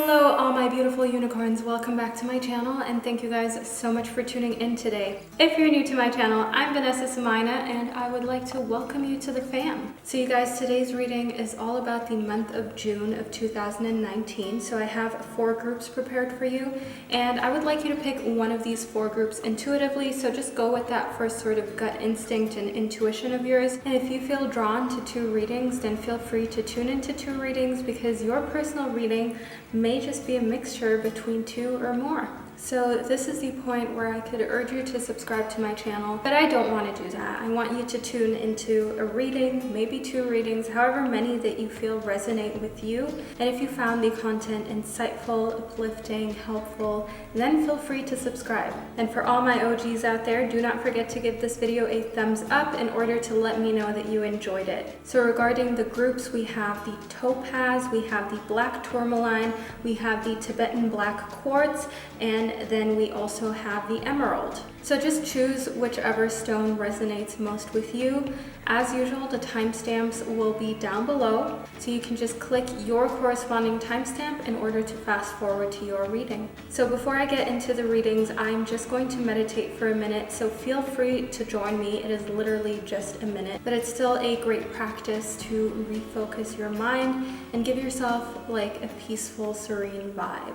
Hello all my beautiful unicorns, welcome back to my channel and thank you guys so much for tuning in today. If you're new to my channel, I'm Vanessa and I would like to welcome you to the fam. So you guys, today's reading is all about the month of June of 2019. So I have 4 groups prepared for you and I would like you to pick one of these 4 groups intuitively. So just go with that first sort of gut instinct and intuition of yours. And if you feel drawn to 2 readings, then feel free to tune into 2 readings because your personal reading may just be a mixture between 2 or more. So this is the point where I could urge you to subscribe to my channel, but I don't want to do that. I want you to tune into a reading, maybe 2 readings, however many that you feel resonate with you. And if you found the content insightful, uplifting, helpful, then feel free to subscribe. And for all my OGs out there, do not forget to give this video a thumbs up in order to let me know that you enjoyed it. So regarding the groups, we have the Topaz, we have the Black Tourmaline, we have the Tibetan Black Quartz, and then we also have the Emerald. So just choose whichever stone resonates most with you. As usual, the timestamps will be down below, so you can just click your corresponding timestamp in order to fast forward to your reading. So before I get into the readings, I'm just going to meditate for a minute, so feel free to join me. It is literally just a minute, but it's still a great practice to refocus your mind and give yourself like a peaceful, serene vibe.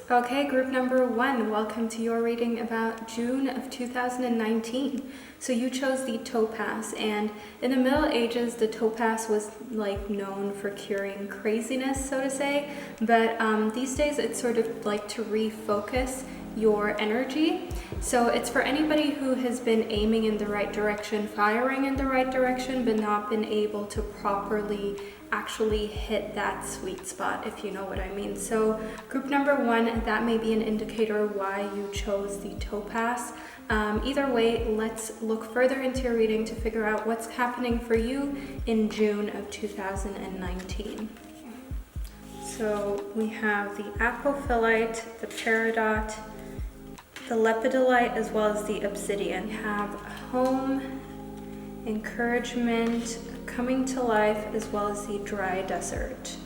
Okay, group number 1, welcome to your reading about June of 2019. So you chose the Topaz, and in the Middle Ages, the Topaz was like known for curing craziness, so to say, but these days it's sort of like to refocus your energy. So it's for anybody who has been aiming in the right direction, firing in the right direction, but not been able to properly actually hit that sweet spot, if you know what I mean. So group number 1, that may be an indicator why you chose the Topaz. Either way, let's look further into your reading to figure out what's happening for you in June of 2019. So we have the apophyllite, the peridot, the lepidolite, as well as the obsidian. We have home, encouragement, coming to life, as well as the dry desert.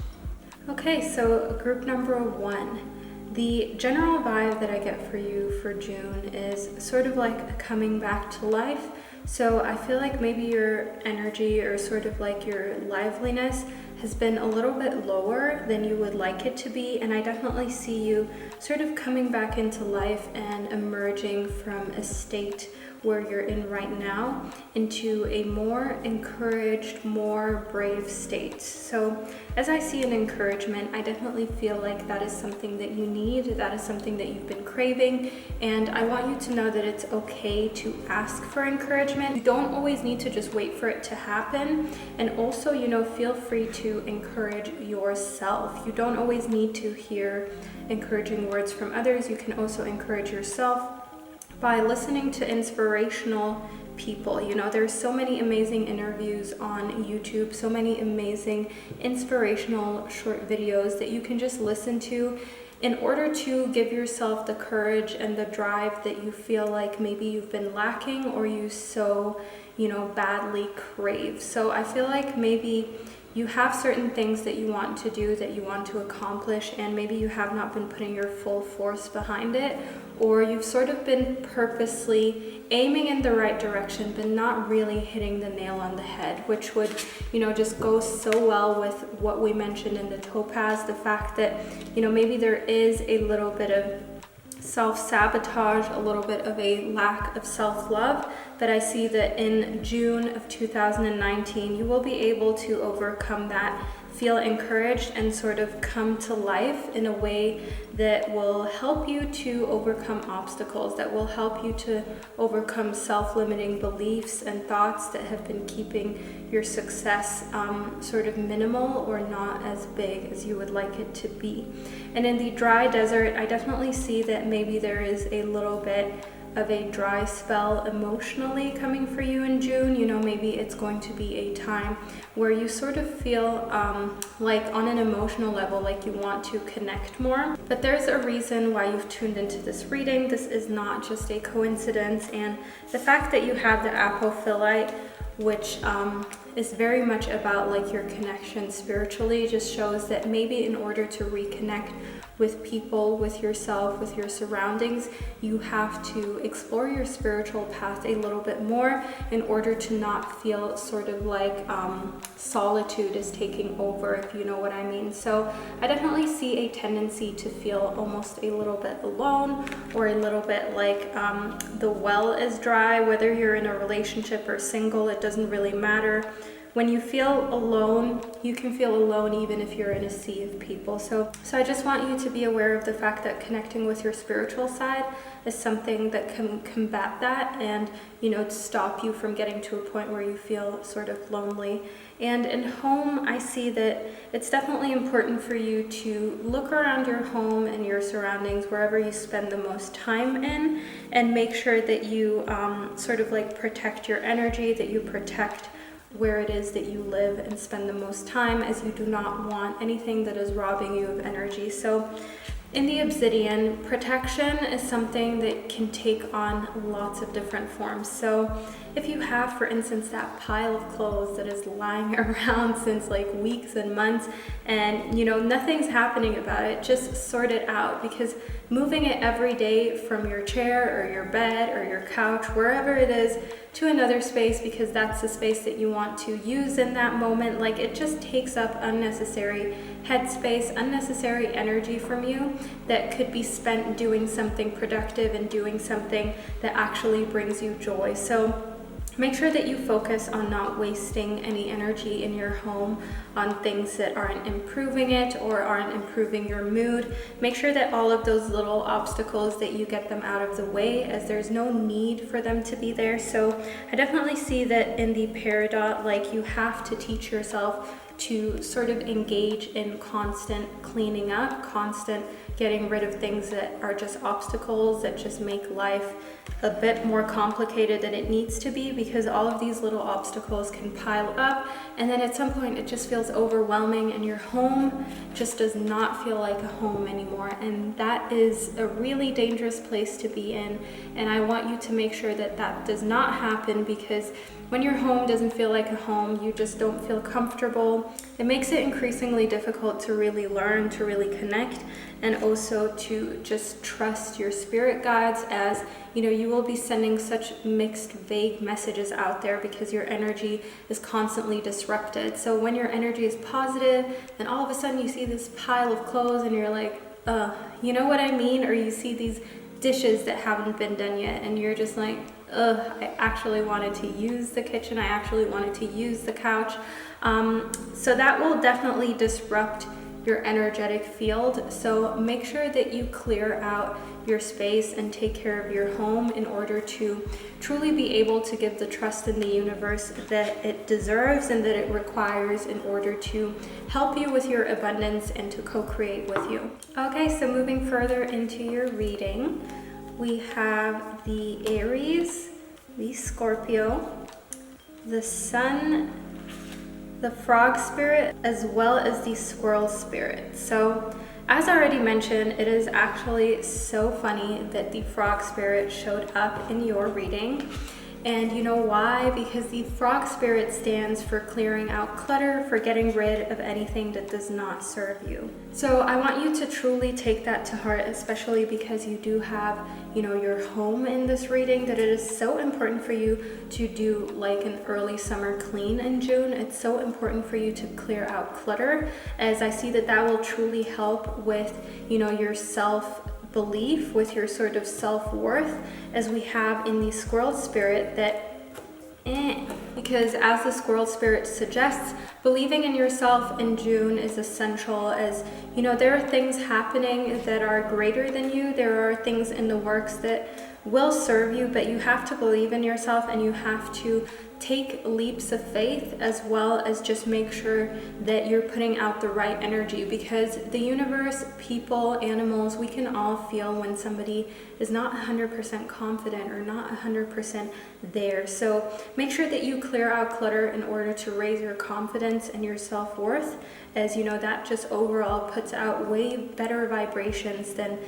Okay, so group number 1. The general vibe that I get for you for June is sort of like a coming back to life. So I feel like maybe your energy or sort of like your liveliness has been a little bit lower than you would like it to be, and I definitely see you sort of coming back into life and emerging from a state where you're in right now into a more encouraged, more brave state. So as I see an encouragement, I definitely feel like that is something that you need, that is something that you've been craving, and I want you to know that it's okay to ask for encouragement. You don't always need to just wait for it to happen, and also, you know, feel free to encourage yourself. You don't always need to hear encouraging words from others. You can also encourage yourself by listening to inspirational people. You know, there's so many amazing interviews on YouTube, so many amazing inspirational short videos that you can just listen to in order to give yourself the courage and the drive that you feel like maybe you've been lacking or you so, you know, badly crave. So I feel like maybe you have certain things that you want to do, that you want to accomplish, and maybe you have not been putting your full force behind it, or you've sort of been purposely aiming in the right direction but not really hitting the nail on the head, which would, just go so well with what we mentioned in the Topaz, the fact that, maybe there is a little bit of self-sabotage, a little bit of a lack of self-love, but I see that in June of 2019 you will be able to overcome that, feel encouraged, and sort of come to life in a way that will help you to overcome obstacles, that will help you to overcome self-limiting beliefs and thoughts that have been keeping your success sort of minimal or not as big as you would like it to be. And in the dry desert, I definitely see that maybe there is a little bit of a dry spell emotionally coming for you in June. Maybe it's going to be a time where you sort of feel like on an emotional level, like you want to connect more. But there's a reason why you've tuned into this reading. This is not just a coincidence. And the fact that you have the apophyllite, which is very much about like your connection spiritually, just shows that maybe in order to reconnect with people, with yourself, with your surroundings, you have to explore your spiritual path a little bit more in order to not feel sort of like solitude is taking over, if you know what I mean. So I definitely see a tendency to feel almost a little bit alone, or a little bit like the well is dry, whether you're in a relationship or single, it doesn't really matter. When you feel alone, you can feel alone even if you're in a sea of people. So I just want you to be aware of the fact that connecting with your spiritual side is something that can combat that and, stop you from getting to a point where you feel sort of lonely. And in home, I see that it's definitely important for you to look around your home and your surroundings, wherever you spend the most time in, and make sure that you sort of like protect your energy, that you protect where it is that you live and spend the most time, as you do not want anything that is robbing you of energy. So in the obsidian, protection is something that can take on lots of different forms. So if you have, for instance, that pile of clothes that is lying around since like weeks and months, and nothing's happening about it, just sort it out, because moving it every day from your chair or your bed or your couch, wherever it is, to another space, because that's the space that you want to use in that moment, like it just takes up unnecessary headspace, unnecessary energy from you that could be spent doing something productive and doing something that actually brings you joy. So make sure that you focus on not wasting any energy in your home on things that aren't improving it or aren't improving your mood. Make sure that all of those little obstacles, that you get them out of the way, as there's no need for them to be there. So I definitely see that in the peridot, like you have to teach yourself to sort of engage in constant cleaning up, constant getting rid of things that are just obstacles, that just make life a bit more complicated than it needs to be, because all of these little obstacles can pile up, and then at some point it just feels overwhelming and your home just does not feel like a home anymore. And that is a really dangerous place to be in, and I want you to make sure that that does not happen, because when your home doesn't feel like a home, you just don't feel comfortable. It makes it increasingly difficult to really learn, to really connect, and also to just trust your spirit guides, as you will be sending such mixed, vague messages out there because your energy is constantly disrupted. So when your energy is positive, then all of a sudden you see this pile of clothes and you're like, you know what I mean? Or you see these dishes that haven't been done yet and you're just like, I actually wanted to use the kitchen, I actually wanted to use the couch. So that will definitely disrupt your energetic field. So make sure that you clear out your space and take care of your home in order to truly be able to give the trust in the universe that it deserves and that it requires in order to help you with your abundance and to co-create with you. Okay, so moving further into your reading, we have the Aries, the Scorpio, the Sun, the Frog Spirit, as well as the Squirrel Spirit. So as I already mentioned, it is actually so funny that the Frog Spirit showed up in your reading. And you know why? Because the frog spirit stands for clearing out clutter, for getting rid of anything that does not serve you. So I want you to truly take that to heart, especially because you do have, your home in this reading, that it is so important for you to do like an early summer clean in June. It's so important for you to clear out clutter, as I see that that will truly help with, your self-belief, with your sort of self-worth, as we have in the squirrel spirit that because as the squirrel spirit suggests, believing in yourself in June is essential, as there are things happening that are greater than you. There are things in the works that will serve you, but you have to believe in yourself, and you have to take leaps of faith, as well as just make sure that you're putting out the right energy, because the universe, people, animals, we can all feel when somebody is not 100% confident or not 100% there. So make sure that you clear out clutter in order to raise your confidence and your self-worth, as that just overall puts out way better vibrations than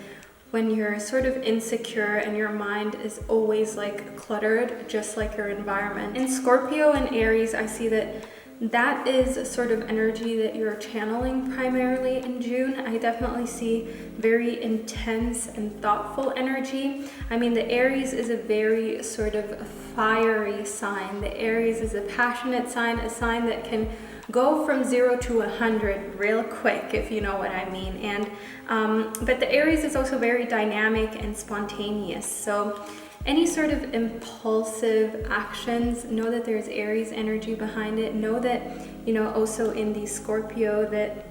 when you're sort of insecure and your mind is always like cluttered, just like your environment. In Scorpio and Aries, I see that is sort of energy that you're channeling primarily in June. I definitely see very intense and thoughtful energy. I mean, the Aries is a very sort of fiery sign. The Aries is a passionate sign, a sign that can go from 0 to 100 real quick, if you know what I mean. And but the Aries is also very dynamic and spontaneous. So any sort of impulsive actions, know that there's Aries energy behind it. Know that, also in the Scorpio, that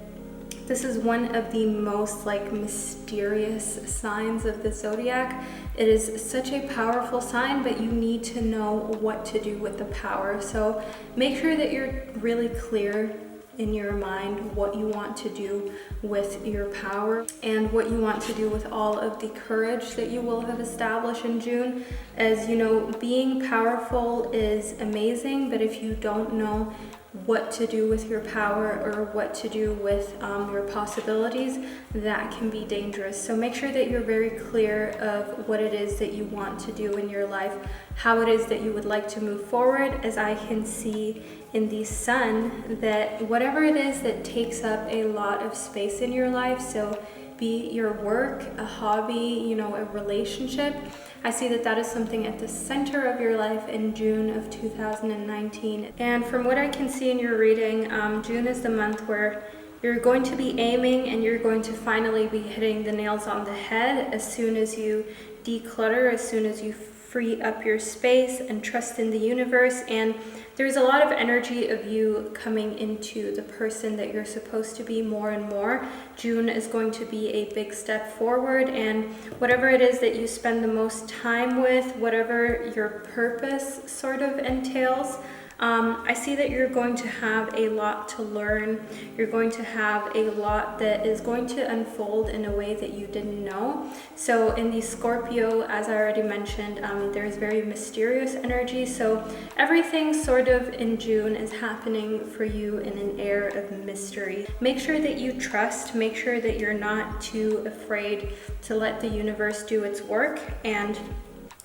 this is one of the most like mysterious signs of the zodiac. It is such a powerful sign, but you need to know what to do with the power. So make sure that you're really clear in your mind what you want to do with your power and what you want to do with all of the courage that you will have established in June. As being powerful is amazing, but if you don't know what to do with your power or what to do with your possibilities, that can be dangerous. So make sure that you're very clear of what it is that you want to do in your life, how it is that you would like to move forward, as I can see in the sun that whatever it is that takes up a lot of space in your life, so be your work, a hobby, a relationship, I see that that is something at the center of your life in June of 2019. And from what I can see in your reading, June is the month where you're going to be aiming and you're going to finally be hitting the nails on the head as soon as you declutter, as soon as you free up your space and trust in the universe. And there's a lot of energy of you coming into the person that you're supposed to be more and more. June is going to be a big step forward, and whatever it is that you spend the most time with, whatever your purpose sort of entails, I see that you're going to have a lot to learn. You're going to have a lot that is going to unfold in a way that you didn't know. So in the Scorpio, as I already mentioned, there's very mysterious energy. So everything sort of in June is happening for you in an air of mystery. Make sure that you trust, make sure that you're not too afraid to let the universe do its work, and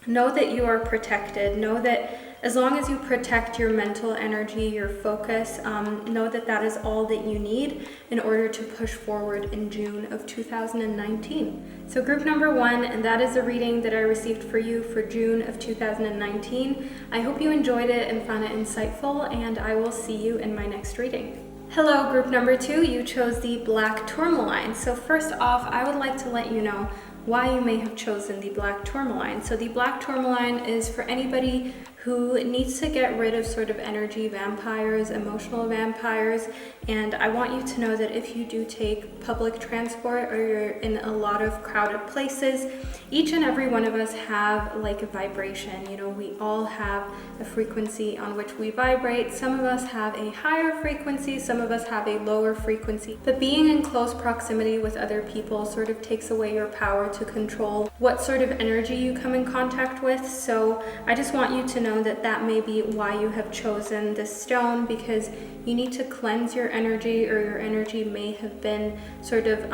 know that you are protected. Know that as long as you protect your mental energy, your focus, know that that is all that you need in order to push forward in June of 2019. So group number 1, and that is the reading that I received for you for June of 2019. I hope you enjoyed it and found it insightful, and I will see you in my next reading. Hello, group number 2, you chose the black tourmaline. So first off, I would like to let you know why you may have chosen the black tourmaline. So the black tourmaline is for anybody who needs to get rid of sort of energy vampires, emotional vampires. And I want you to know that if you do take public transport or you're in a lot of crowded places, each and every one of us have like a vibration. We all have a frequency on which we vibrate. Some of us have a higher frequency, some of us have a lower frequency. But being in close proximity with other people sort of takes away your power to control what sort of energy you come in contact with. So I just want you to know that that may be why you have chosen this stone, because you need to cleanse your energy, or your energy may have been sort of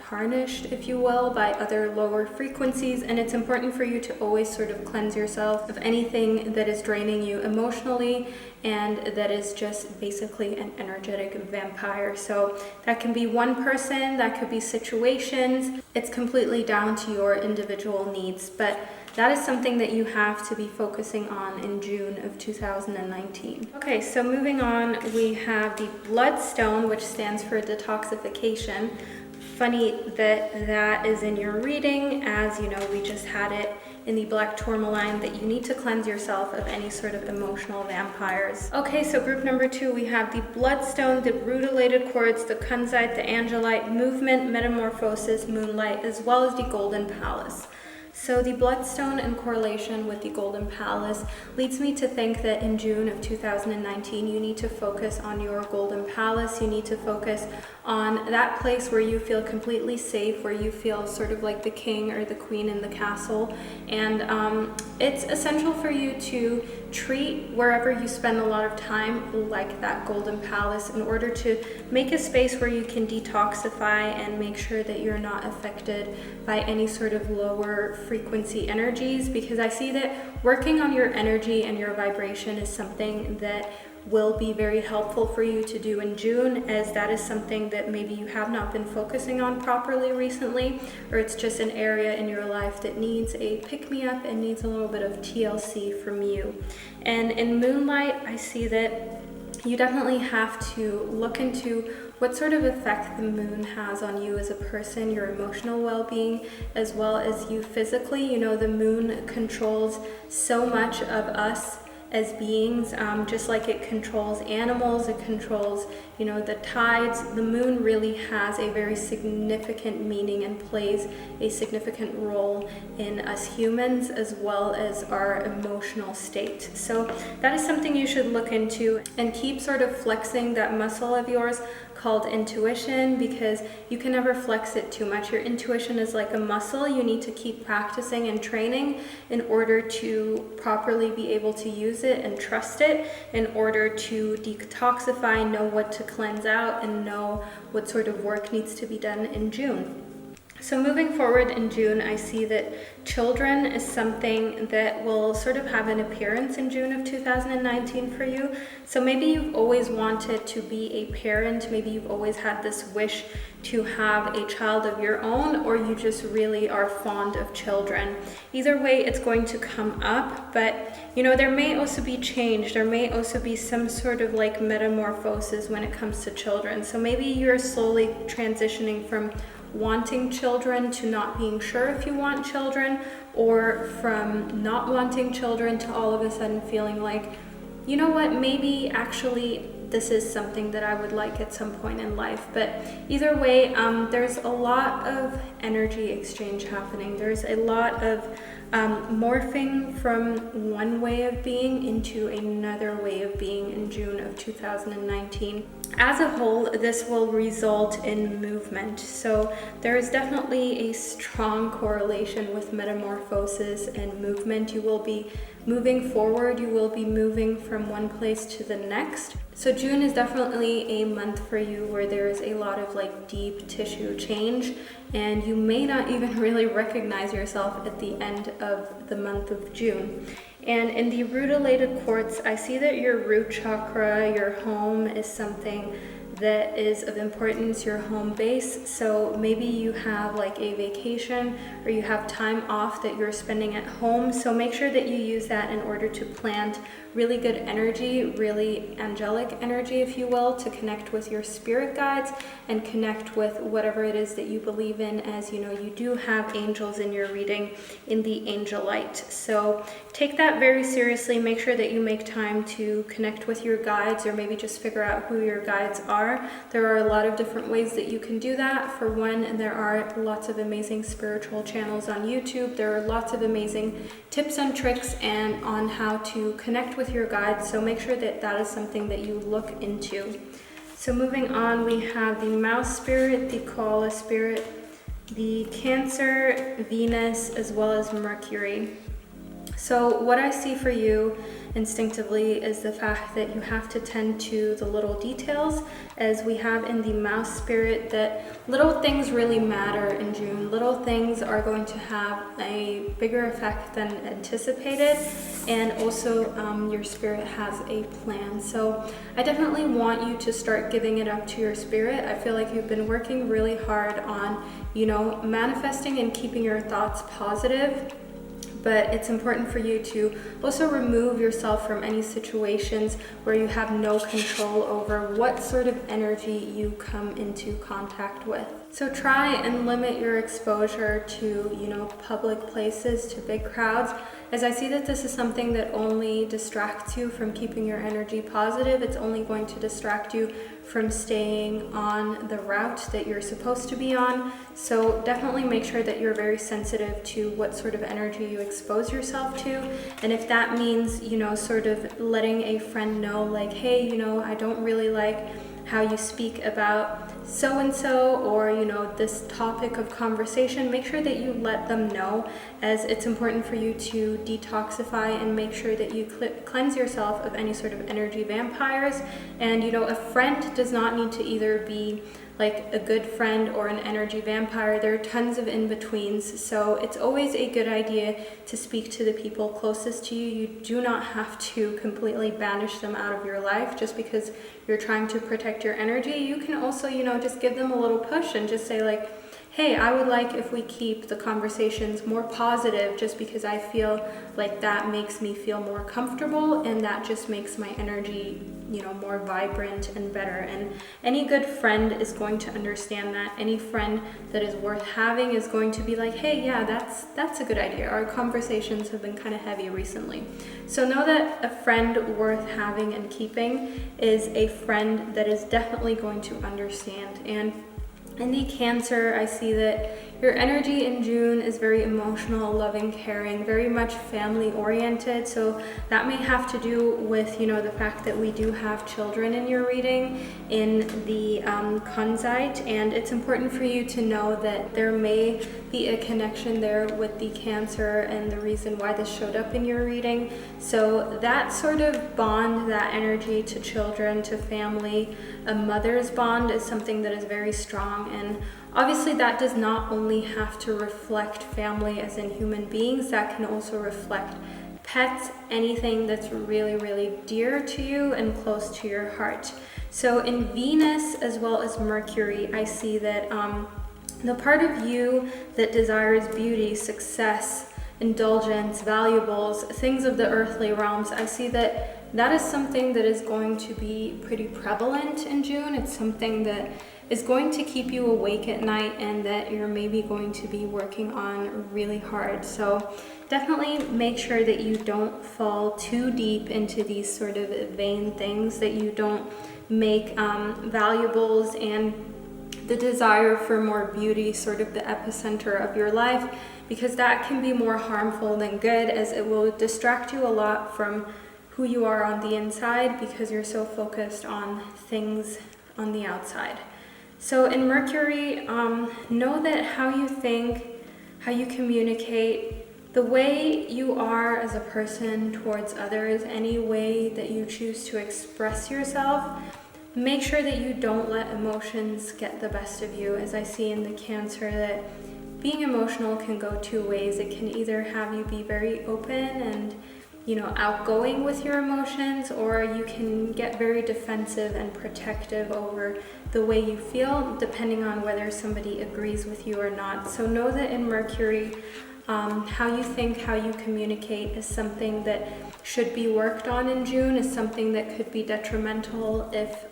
tarnished, if you will, by other lower frequencies, and it's important for you to always sort of cleanse yourself of anything that is draining you emotionally and that is just basically an energetic vampire. So that can be one person, that could be situations. It's completely down to your individual needs, but that is something that you have to be focusing on in June of 2019. Okay, so moving on, we have the bloodstone, which stands for detoxification. Funny that that is in your reading, as you know, we just had it in the black tourmaline, that you need to cleanse yourself of any sort of emotional vampires. Okay, so group number 2, we have the bloodstone, the rutilated quartz, the kunzite, the angelite, movement, metamorphosis, moonlight, as well as the golden palace. So the bloodstone in correlation with the golden palace leads me to think that in June of 2019, you need to focus on your golden palace. You need to focus on that place where you feel completely safe, where you feel sort of like the king or the queen in the castle. And it's essential for you to treat wherever you spend a lot of time like that golden palace, in order to make a space where you can detoxify and make sure that you're not affected by any sort of lower frequency energies, because I see that working on your energy and your vibration is something that will be very helpful for you to do in June, as that is something that maybe you have not been focusing on properly recently, or it's just an area in your life that needs a pick-me-up and needs a little bit of TLC from you. And in moonlight, I see that you definitely have to look into what sort of effect the moon has on you as a person, your emotional well-being, as well as you physically. You know, the moon controls so much of us as beings, just like it controls animals, it controls, you know, the tides. The moon really has a very significant meaning and plays a significant role in us humans, as well as our emotional state. So that is something you should look into and keep sort of flexing that muscle of yours called intuition, because you can never flex it too much. Your intuition is like a muscle. You need to keep practicing and training in order to properly be able to use it and trust it, in order to detoxify, know what to cleanse out, and know what sort of work needs to be done in June. So moving forward in June, I see that children is something that will sort of have an appearance in June of 2019 for you. So maybe you've always wanted to be a parent, maybe you've always had this wish to have a child of your own, or you just really are fond of children. Either way, it's going to come up, but you know, there may also be change. There may also be some sort of like metamorphosis when it comes to children. So maybe you're slowly transitioning from wanting children to not being sure if you want children, or from not wanting children to all of a sudden feeling like, you know what, maybe actually this is something that I would like at some point in life. But either way, there's a lot of energy exchange happening. There's a lot of morphing from one way of being into another way of being in June of 2019. As a whole, this will result in movement. So there is definitely a strong correlation with metamorphosis and movement. You will be moving forward, you will be moving from one place to the next. So June is definitely a month for you where there is a lot of like deep tissue change, and you may not even really recognize yourself at the end of the month of June. And in the rutilated quartz, I see that your root chakra, your home, is something that is of importance, your home base. So maybe you have like a vacation, or you have time off that you're spending at home. So make sure that you use that in order to plant really good energy, really angelic energy, if you will, to connect with your spirit guides and connect with whatever it is that you believe in. As you know, you do have angels in your reading in the angel light. So take that very seriously. Make sure that you make time to connect with your guides, or maybe just figure out who your guides are. There are a lot of different ways that you can do that. For one, there are lots of amazing spiritual channels on YouTube. There are lots of amazing tips and tricks and on how to connect with your guides. So make sure that that is something that you look into. So moving on, we have the mouse spirit, the koala spirit, the Cancer, Venus, as well as Mercury. So what I see for you instinctively is the fact that you have to tend to the little details, as we have in the mouse spirit that little things really matter in June. Little things are going to have a bigger effect than anticipated, and also your spirit has a plan. So I definitely want you to start giving it up to your spirit. I feel like you've been working really hard on, manifesting and keeping your thoughts positive. But it's important for you to also remove yourself from any situations where you have no control over what sort of energy you come into contact with. So try and limit your exposure to, public places, to big crowds, as I see that this is something that only distracts you from keeping your energy positive. It's only going to distract you from staying on the route that you're supposed to be on. So definitely make sure that you're very sensitive to what sort of energy you expose yourself to. And if that means, sort of letting a friend know, like, hey, I don't really like how you speak about so-and-so, or this topic of conversation, make sure that you let them know, as it's important for you to detoxify and make sure that you cleanse yourself of any sort of energy vampires. And a friend does not need to either be like a good friend or an energy vampire. There are tons of in-betweens, so it's always a good idea to speak to the people closest to you. You do not have to completely banish them out of your life just because you're trying to protect your energy. You can also, just give them a little push and just say, like, hey, I would like if we keep the conversations more positive, just because I feel like that makes me feel more comfortable, and that just makes my energy, more vibrant and better. And any good friend is going to understand that. Any friend that is worth having is going to be like, hey, yeah, that's a good idea. Our conversations have been kind of heavy recently. So know that a friend worth having and keeping is a friend that is definitely going to understand. And in the Cancer, I see that your energy in June is very emotional, loving, caring, very much family oriented. So that may have to do with, the fact that we do have children in your reading in the Kunzite, and it's important for you to know that there may be a connection there with the Cancer and the reason why this showed up in your reading. So that sort of bond, that energy to children, to family, a mother's bond, is something that is very strong. And obviously that does not only have to reflect family as in human beings, that can also reflect pets, anything that's really, really dear to you and close to your heart. So in Venus as well as Mercury, I see that the part of you that desires beauty, success, indulgence, valuables, things of the earthly realms, I see that that is something that is going to be pretty prevalent in June. It's something that is going to keep you awake at night and that you're maybe going to be working on really hard. So definitely make sure that you don't fall too deep into these sort of vain things, that you don't make valuables and the desire for more beauty sort of the epicenter of your life, because that can be more harmful than good, as it will distract you a lot from who you are on the inside because you're so focused on things on the outside. So in Mercury, know that how you think, how you communicate, the way you are as a person towards others, any way that you choose to express yourself, make sure that you don't let emotions get the best of you. As I see in the Cancer, that being emotional can go two ways. It can either have you be very open and outgoing with your emotions, or you can get very defensive and protective over the way you feel, depending on whether somebody agrees with you or not. So know that in Mercury, how you think, how you communicate is something that should be worked on in June, is something that could be detrimental if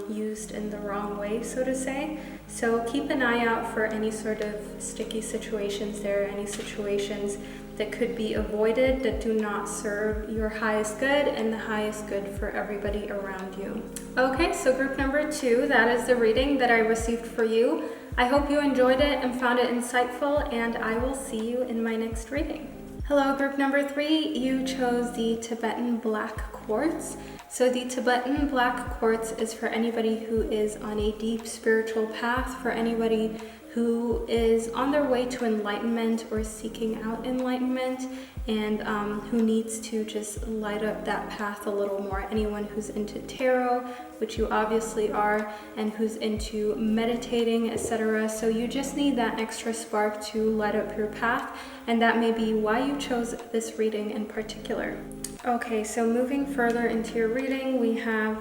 used in the wrong way, so to say. So keep an eye out for any sort of sticky situations there, any situations that could be avoided that do not serve your highest good and the highest good for everybody around you. Okay, so group number 2, that is the reading that I received for you. I hope you enjoyed it and found it insightful, and I will see you in my next reading. Hello, group number 3, you chose the Tibetan Black Quartz. So the Tibetan Black Quartz is for anybody who is on a deep spiritual path, for anybody who is on their way to enlightenment or seeking out enlightenment, and who needs to just light up that path a little more. Anyone who's into tarot, which you obviously are, and who's into meditating, etc. So you just need that extra spark to light up your path, and that may be why you chose this reading in particular. Okay, so moving further into your reading, we have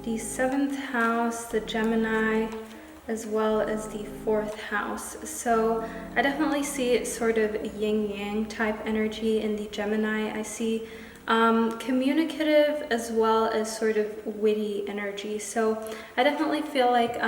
the 7th house, the Gemini, as well as the 4th house. So I definitely see it sort of yin-yang type energy in the Gemini. I see communicative as well as sort of witty energy. So I definitely feel like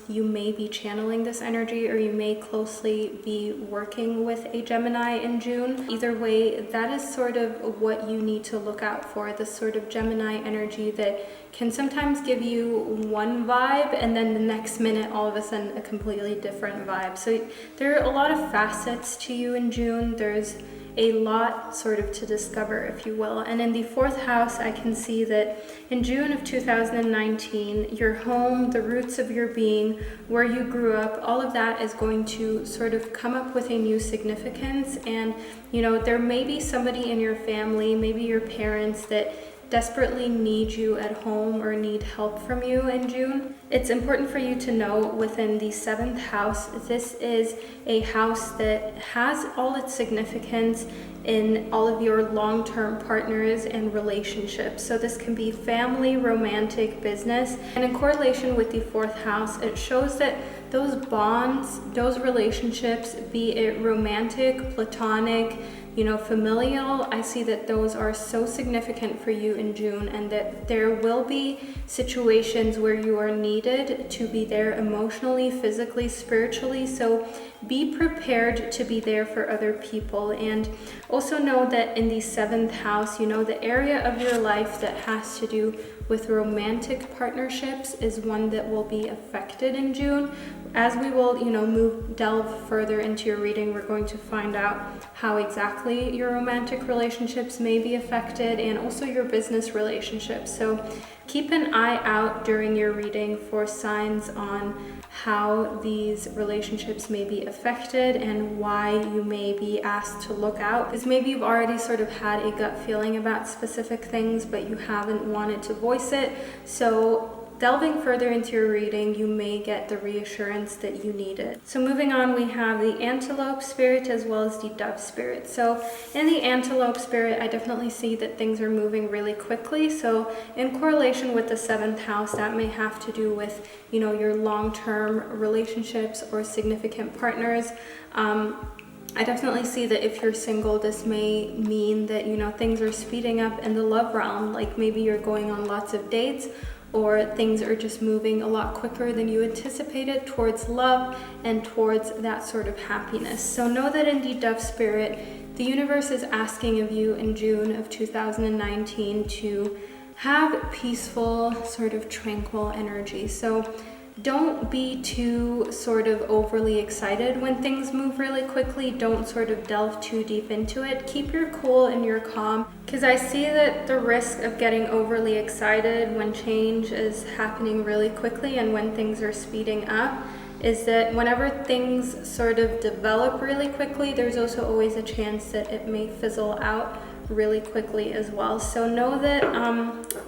you may be channeling this energy, or you may closely be working with a Gemini in June. Either way, that is sort of what you need to look out for, this sort of Gemini energy that can sometimes give you one vibe and then the next minute all of a sudden a completely different vibe. So there are a lot of facets to you in June. There's a lot sort of to discover, if you will. And in the 4th house, I can see that in June of 2019, your home, the roots of your being, where you grew up, all of that is going to sort of come up with a new significance. And, you know, there may be somebody in your family, maybe your parents, that desperately need you at home or need help from you in June. It's important for you to know within the 7th house, this is a house that has all its significance in all of your long-term partners and relationships. So this can be family, romantic, business. And in correlation with the 4th house, it shows that those bonds, those relationships, be it romantic, platonic, you know, familial, I see that those are so significant for you in June, and that there will be situations where you are needed to be there emotionally, physically, spiritually. So be prepared to be there for other people. And also know that in the 7th house, you know, the area of your life that has to do with romantic partnerships is one that will be affected in June. As we will, you know, delve further into your reading, we're going to find out how exactly your romantic relationships may be affected, and also your business relationships. So keep an eye out during your reading for signs on how these relationships may be affected and why you may be asked to look out. Because maybe you've already sort of had a gut feeling about specific things, but you haven't wanted to voice it. So delving further into your reading, you may get the reassurance that you needed. So moving on, we have the Antelope spirit as well as the Dove spirit. So in the Antelope spirit, I definitely see that things are moving really quickly. So in correlation with the 7th house, that may have to do with, you know, your long-term relationships or significant partners. I definitely see that if you're single, this may mean that, you know, things are speeding up in the love realm. Like maybe you're going on lots of dates, or things are just moving a lot quicker than you anticipated towards love and towards that sort of happiness. So know that in the Dove spirit, the universe is asking of you in June of 2019 to have peaceful, sort of tranquil energy. So don't be too sort of overly excited when things move really quickly. Don't sort of delve too deep into it. Keep your cool and your calm, because I see that the risk of getting overly excited when change is happening really quickly and when things are speeding up is that whenever things sort of develop really quickly, there's also always a chance that it may fizzle out really quickly as well. So know that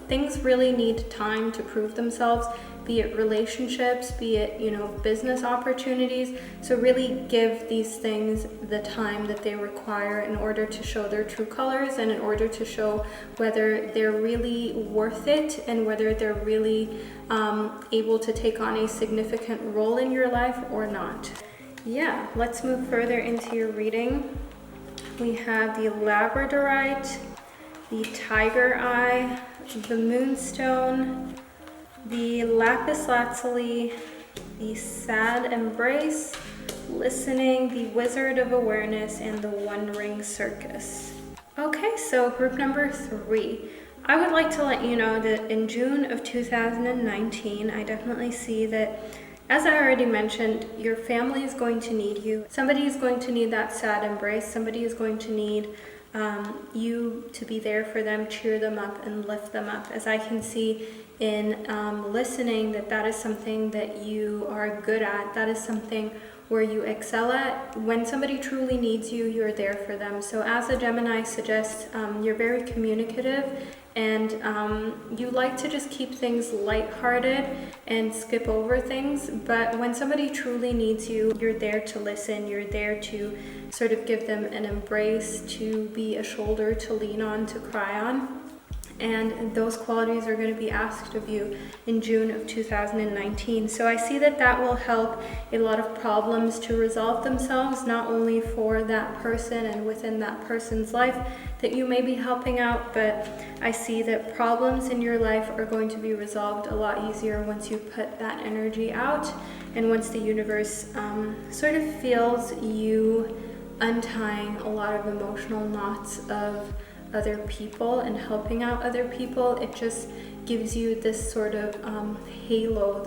things really need time to prove themselves, be it relationships, be it, you know, business opportunities. So really give these things the time that they require in order to show their true colors, and in order to show whether they're really worth it and whether they're really able to take on a significant role in your life or not. Yeah, let's move further into your reading. We have the Labradorite, the Tiger Eye, the Moonstone, the Lapis Lazuli, the Sad Embrace, Listening, the Wizard of Awareness, and the One Ring Circus. Okay, so group number 3. I would like to let you know that in June of 2019, I definitely see that, as I already mentioned, your family is going to need you. Somebody is going to need that sad embrace. Somebody is going to need you to be there for them, cheer them up, and lift them up. As I can see, in listening, that is something that you are good at. That is something where you excel at. When somebody truly needs you, you're there for them. So as a Gemini suggests, you're very communicative, and you like to just keep things lighthearted and skip over things. But when somebody truly needs you, you're there to listen. You're there to sort of give them an embrace, to be a shoulder to lean on, to cry on. And those qualities are going to be asked of you in June of 2019. So I see that will help a lot of problems to resolve themselves, not only for that person and within that person's life that you may be helping out, but I see that problems in your life are going to be resolved a lot easier once you put that energy out, and once the universe sort of feels you untying a lot of emotional knots of other people and helping out other people. It just gives you this sort of halo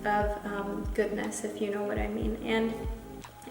of goodness, if you know what I mean. And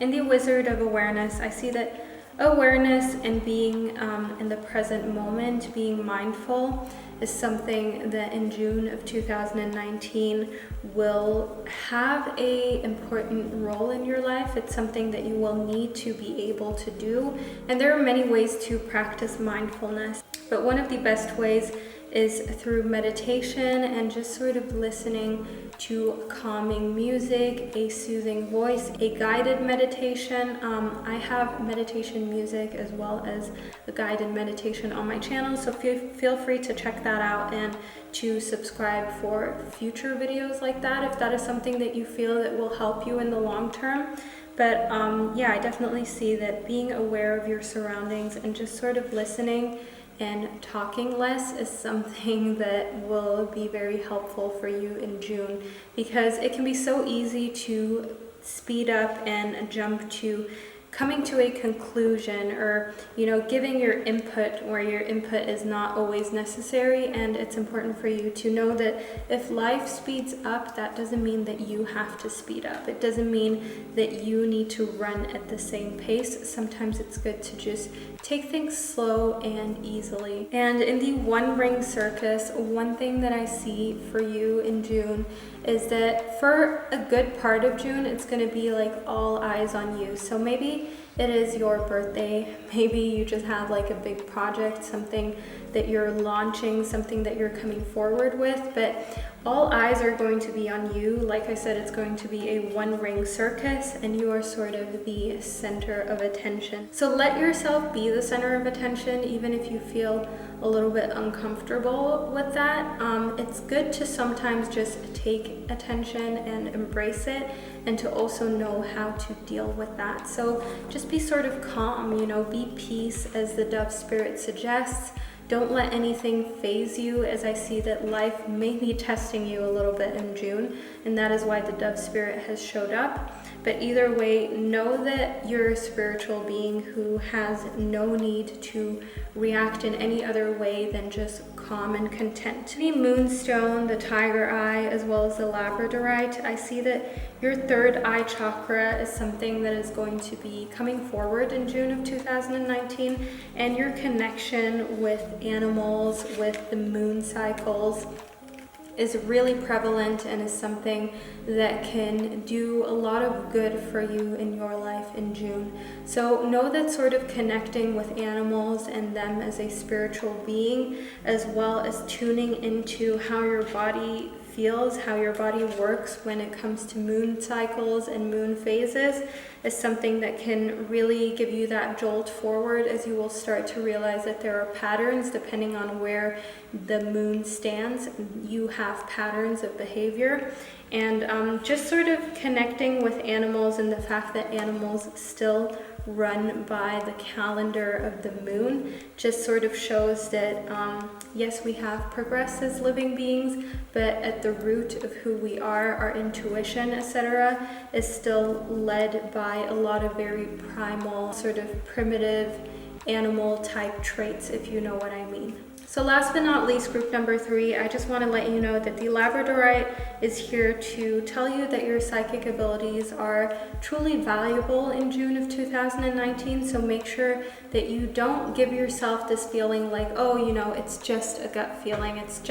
in the Wizard of Awareness, I see that awareness and being in the present moment, being mindful, is something that in June of 2019 will have an important role in your life. It's something that you will need to be able to do. And there are many ways to practice mindfulness, but one of the best ways is through meditation and just sort of listening to calming music, a soothing voice, a guided meditation. I have meditation music as well as a guided meditation on my channel, so feel free to check that out and to subscribe for future videos like that if that is something that you feel that will help you in the long term. But yeah, I definitely see that being aware of your surroundings and just sort of listening and talking less is something that will be very helpful for you in June, because it can be so easy to speed up and jump to coming to a conclusion, or giving your input where your input is not always necessary. And it's important for you to know that if life speeds up, that doesn't mean that you have to speed up. It doesn't mean that you need to run at the same pace. Sometimes it's good to just take things slow and easily. And in the One Ring Circus, one thing that I see for you in June is that for a good part of June, it's going to be like all eyes on you. So maybe it is your birthday, maybe you just have like a big project, something that you're launching, something that you're coming forward with, but all eyes are going to be on you. Like I said, it's going to be a one-ring circus, and you are sort of the center of attention. So let yourself be the center of attention, even if you feel a little bit uncomfortable with that. It's good to sometimes just take attention and embrace it, and to also know how to deal with that. So just be sort of calm, be peace, as the dove spirit suggests. Don't let anything faze you, as I see that life may be testing you a little bit in June, and that is why the dove spirit has showed up. But either way, know that you're a spiritual being who has no need to react in any other way than just calm and content. The moonstone, the tiger eye, as well as the labradorite, I see that your third eye chakra is something that is going to be coming forward in June of 2019, and your connection with animals, with the moon cycles, is really prevalent and is something that can do a lot of good for you in your life in June. So know that sort of connecting with animals and them as a spiritual being, as well as tuning into how your body feels, how your body works when it comes to moon cycles and moon phases, is something that can really give you that jolt forward, as you will start to realize that there are patterns depending on where the moon stands. You have patterns of behavior, and just sort of connecting with animals, and the fact that animals still run by the calendar of the moon just sort of shows that yes, we have progressed as living beings, but at the root of who we are, our intuition, etc., is still led by a lot of very primal, sort of primitive animal type traits, if you know what I mean. So last but not least, group number 3, I just want to let you know that the Labradorite is here to tell you that your psychic abilities are truly valuable in June of 2019. So make sure that you don't give yourself this feeling like, oh, you know, it's just a gut feeling. It's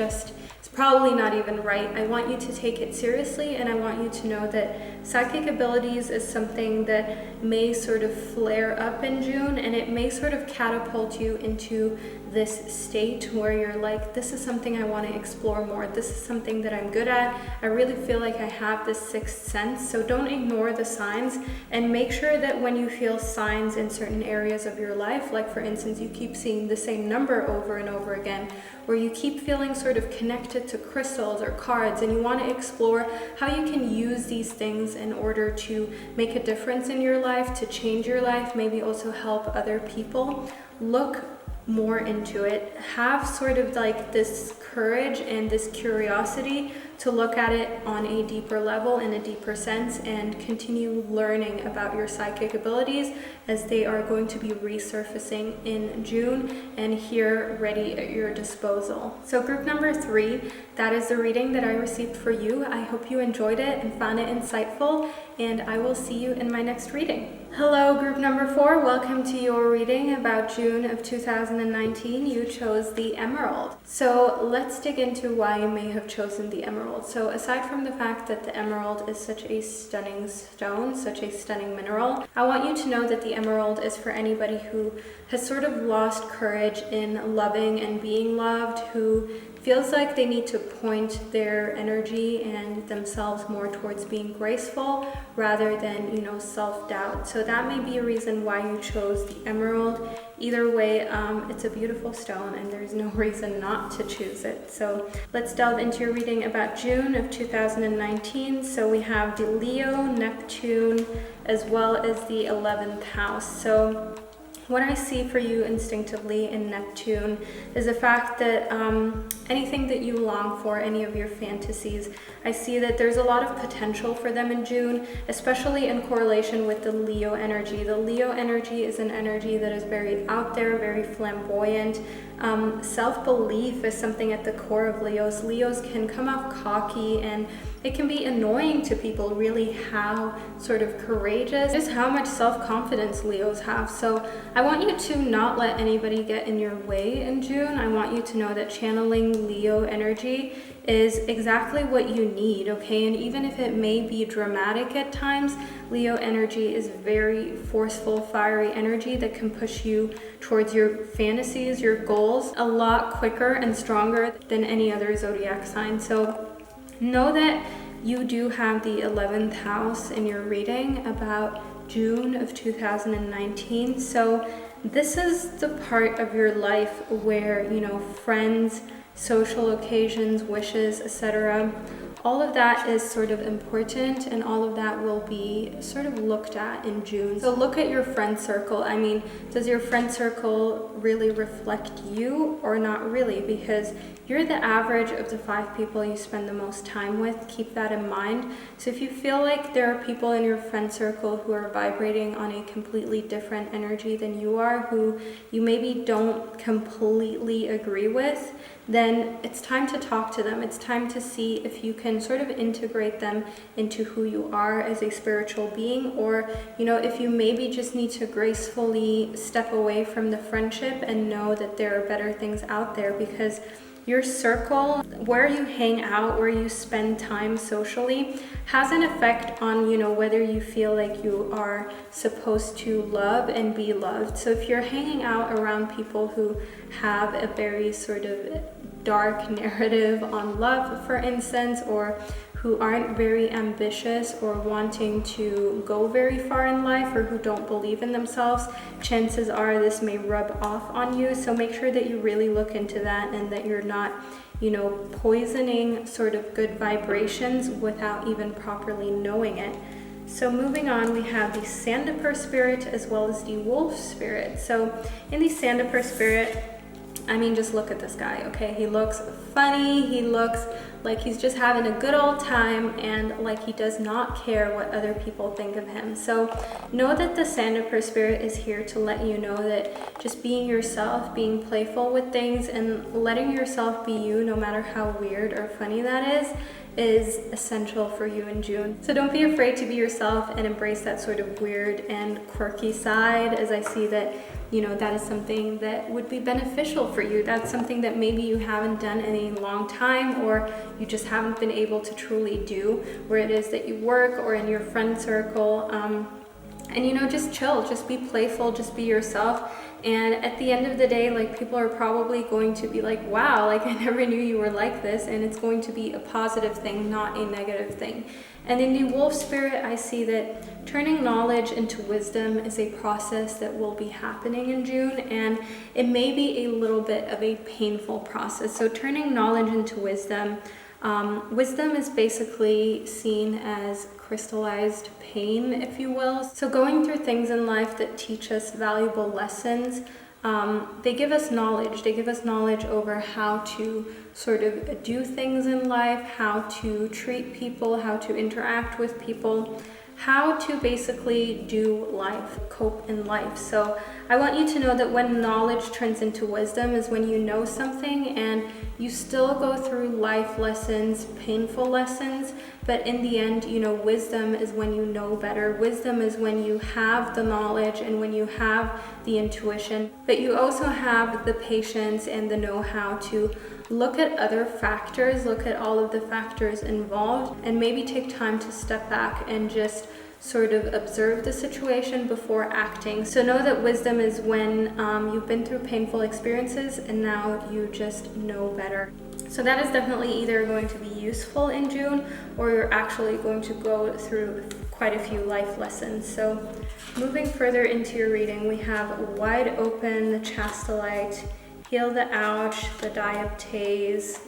probably not even right. I want you to take it seriously, and I want you to know that psychic abilities is something that may sort of flare up in June, and it may sort of catapult you into this state where you're like, this is something I want to explore more. This is something that I'm good at. I really feel like I have this sixth sense. So don't ignore the signs, and make sure that when you feel signs in certain areas of your life, like for instance, you keep seeing the same number over and over again, where you keep feeling sort of connected to crystals or cards, and you want to explore how you can use these things in order to make a difference in your life, to change your life, maybe also help other people. Look more into it. Have sort of like this courage and this curiosity to look at it on a deeper level, in a deeper sense, and continue learning about your psychic abilities as they are going to be resurfacing in June and here ready at your disposal. So group number 3, that is the reading that I received for you. I hope you enjoyed it and found it insightful, and I will see you in my next reading. Hello, group number 4. Welcome to your reading about June of 2019. You chose the emerald. So let's dig into why you may have chosen the emerald. So aside from the fact that the emerald is such a stunning stone, such a stunning mineral, I want you to know that the emerald is for anybody who has sort of lost courage in loving and being loved, who feels like they need to point their energy and themselves more towards being graceful rather than, you know, self-doubt. So that may be a reason why you chose the emerald. Either way, it's a beautiful stone and there's no reason not to choose it. So let's delve into your reading about June of 2019. So we have the Leo, Neptune, as well as the 11th house. So what I see for you instinctively in Neptune is the fact that anything that you long for, any of your fantasies, I see that there's a lot of potential for them in June, especially in correlation with the Leo energy. The Leo energy is an energy that is very out there, very flamboyant. Self-belief is something at the core of Leos. Leos can come off cocky, and it can be annoying to people really how sort of courageous, just how much self-confidence Leos have. So I want you to not let anybody get in your way in June. I want you to know that channeling Leo energy is exactly what you need, okay? And even if it may be dramatic at times, Leo energy is very forceful, fiery energy that can push you towards your fantasies, your goals, a lot quicker and stronger than any other zodiac sign. So know that you do have the 11th house in your reading about June of 2019. So this is the part of your life where, you know, friends, social occasions, wishes, etc., all of that is sort of important, and all of that will be sort of looked at in June. So look at your friend circle. I mean, does your friend circle really reflect you or not really? Because you're the average of the 5 people you spend the most time with. Keep that in mind. So if you feel like there are people in your friend circle who are vibrating on a completely different energy than you are, who you maybe don't completely agree with, then it's time to talk to them. It's time to see if you can sort of integrate them into who you are as a spiritual being, or, you know, if you maybe just need to gracefully step away from the friendship and know that there are better things out there, because your circle, where you hang out, where you spend time socially, has an effect on, you know, whether you feel like you are supposed to love and be loved. So if you're hanging out around people who have a very sort of dark narrative on love, for instance, or who aren't very ambitious or wanting to go very far in life, or who don't believe in themselves, chances are this may rub off on you. So make sure that you really look into that, and that you're not, you know, poisoning sort of good vibrations without even properly knowing it. So moving on, we have the Sandalwood spirit as well as the wolf spirit. So in the Sandalwood spirit, I mean, just look at this guy, okay? He looks funny, he looks like he's just having a good old time, and like he does not care what other people think of him. So know that the Sandalper spirit is here to let you know that just being yourself, being playful with things, and letting yourself be you, no matter how weird or funny that is essential for you in June. So don't be afraid to be yourself and embrace that sort of weird and quirky side, as I see that, you know, that is something that would be beneficial for you. That's something that maybe you haven't done in a long time, or you just haven't been able to truly do where it is that you work or in your friend circle. And you know, just chill, just be playful, just be yourself. And at the end of the day, like, people are probably going to be like, wow, like, I never knew you were like this. And it's going to be a positive thing, not a negative thing. And in the wolf spirit, I see that turning knowledge into wisdom is a process that will be happening in June, and it may be a little bit of a painful process. So turning knowledge into wisdom, wisdom is basically seen as crystallized pain, if you will. So going through things in life that teach us valuable lessons, they give us knowledge. They give us knowledge over how to sort of do things in life, how to treat people, how to interact with people, how to basically do life, cope in life. So I want you to know that when knowledge turns into wisdom is when you know something and you still go through life lessons, painful lessons, but in the end, you know, wisdom is when you know better. Wisdom is when you have the knowledge and when you have the intuition, but you also have the patience and the know-how to look at other factors, look at all of the factors involved, and maybe take time to step back and just sort of observe the situation before acting. So know that wisdom is when you've been through painful experiences and now you just know better. So that is definitely either going to be useful in June, or you're actually going to go through quite a few life lessons. So moving further into your reading, we have Wide Open, the Chastolite, Heal the Ouch, the Dioptase,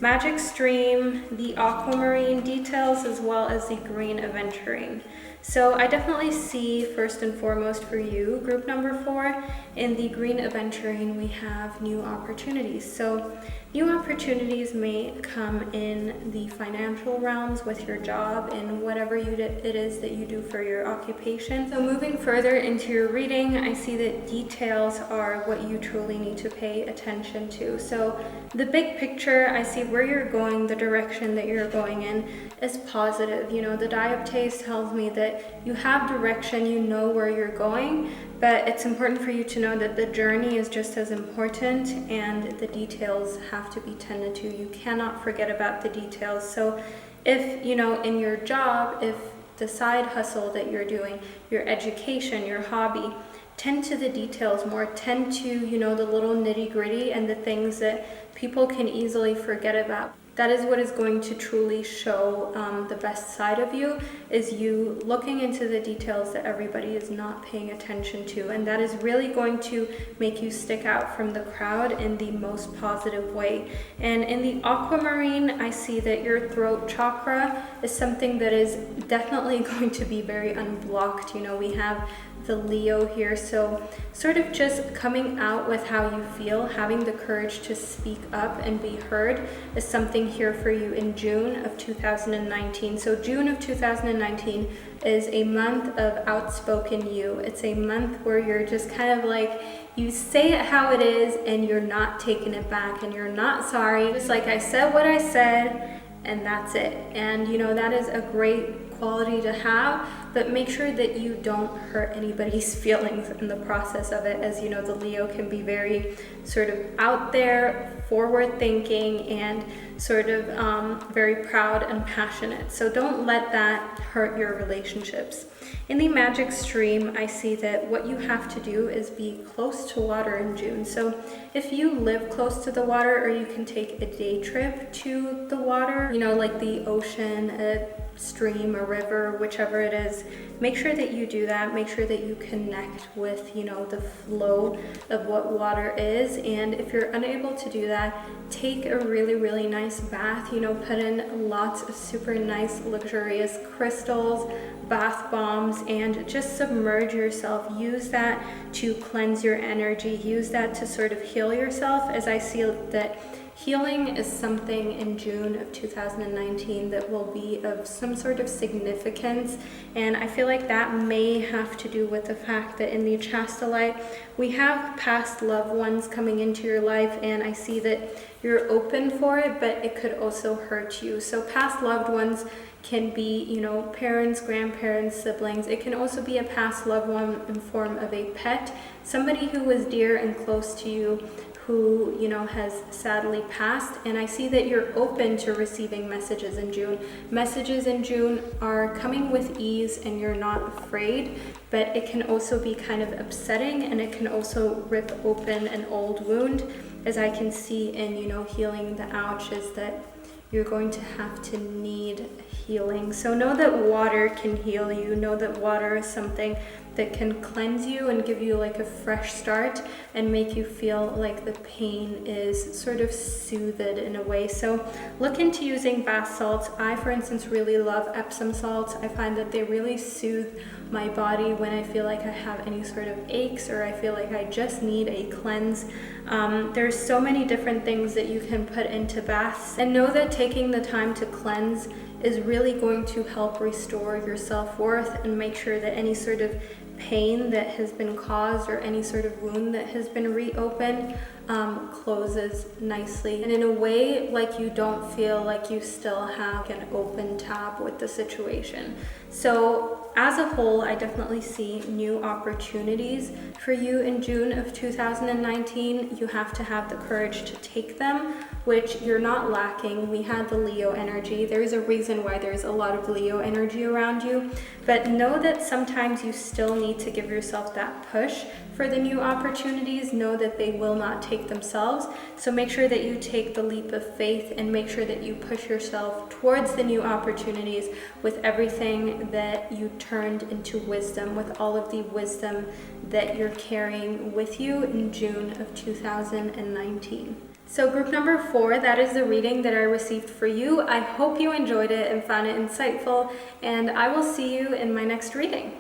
Magic Stream, the Aquamarine details, as well as the Green Aventurine. So I definitely see, first and foremost for you, group number 4, in the Green Aventurine, we have new opportunities. So new opportunities may come in the financial realms with your job and whatever it is that you do for your occupation. So moving further into your reading, I see that details are what you truly need to pay attention to. So the big picture, I see where you're going, the direction that you're going in is positive. You know, the Dioptase tells me that you have direction, you know where you're going, but it's important for you to know that the journey is just as important and the details have to be tended to. You cannot forget about the details. So if, you know, in your job, if the side hustle that you're doing, your education, your hobby, tend to the details more, tend to, you know, the little nitty-gritty and the things that people can easily forget about. That is what is going to truly show the best side of you, is you looking into the details that everybody is not paying attention to. And that is really going to make you stick out from the crowd in the most positive way. And in the Aquamarine, I see that your throat chakra is something that is definitely going to be very unblocked. You know, we have the Leo here, so sort of just coming out with how you feel, having the courage to speak up and be heard is something here for you in June of 2019. So June of 2019 is a month of outspoken you. It's a month where you're just kind of like, you say it how it is and you're not taking it back and you're not sorry. It's like, I said what I said and that's it. And you know, that is a great quality to have, but make sure that you don't hurt anybody's feelings in the process of it. As you know, the Leo can be very sort of out there, forward thinking, and sort of very proud and passionate. So don't let that hurt your relationships. In the Magic Stream, I see that what you have to do is be close to water in June. So if you live close to the water, or you can take a day trip to the water, you know, like the ocean, a stream, a river, whichever it is, make sure that you do that. Make sure that you connect with, you know, the flow of what water is. And if you're unable to do that, take a really, really nice bath. You know, put in lots of super nice, luxurious crystals, bath bombs, and just submerge yourself. Use that to cleanse your energy. Use that to sort of heal yourself, as I see that healing is something in June of 2019 that will be of some sort of significance, and I feel like that may have to do with the fact that in the chastolite we have past loved ones coming into your life, and I see that you're open for it, but it could also hurt you. So past loved ones can be, you know, parents, grandparents, siblings. It can also be a past loved one in form of a pet, somebody who was dear and close to you who, you know, has sadly passed. And I see that you're open to receiving messages in June. Messages in June are coming with ease and you're not afraid, but it can also be kind of upsetting, and it can also rip open an old wound, as I can see in, you know, healing the ouches, that you're going to have to need healing. So know that water can heal you. Know that water is something that can cleanse you and give you like a fresh start and make you feel like the pain is sort of soothed in a way. So look into using bath salts. I, for instance, really love Epsom salts. I find that they really soothe my body when I feel like I have any sort of aches or I feel like I just need a cleanse. There's so many different things that you can put into baths, and know that taking the time to cleanse is really going to help restore your self-worth and make sure that any sort of pain that has been caused or any sort of wound that has been reopened closes nicely, and in a way like you don't feel like you still have an open tab with the situation. So as a whole, I definitely see new opportunities for you in June of 2019. You have to have the courage to take them, which you're not lacking. We had the Leo energy. There's a reason why there's a lot of Leo energy around you, but know that sometimes you still need to give yourself that push for the new opportunities. Know that they will not take themselves. So make sure that you take the leap of faith and make sure that you push yourself towards the new opportunities with everything that you turned into wisdom, with all of the wisdom that you're carrying with you in June of 2019. So group number 4, that is the reading that I received for you. I hope you enjoyed it and found it insightful, and I will see you in my next reading.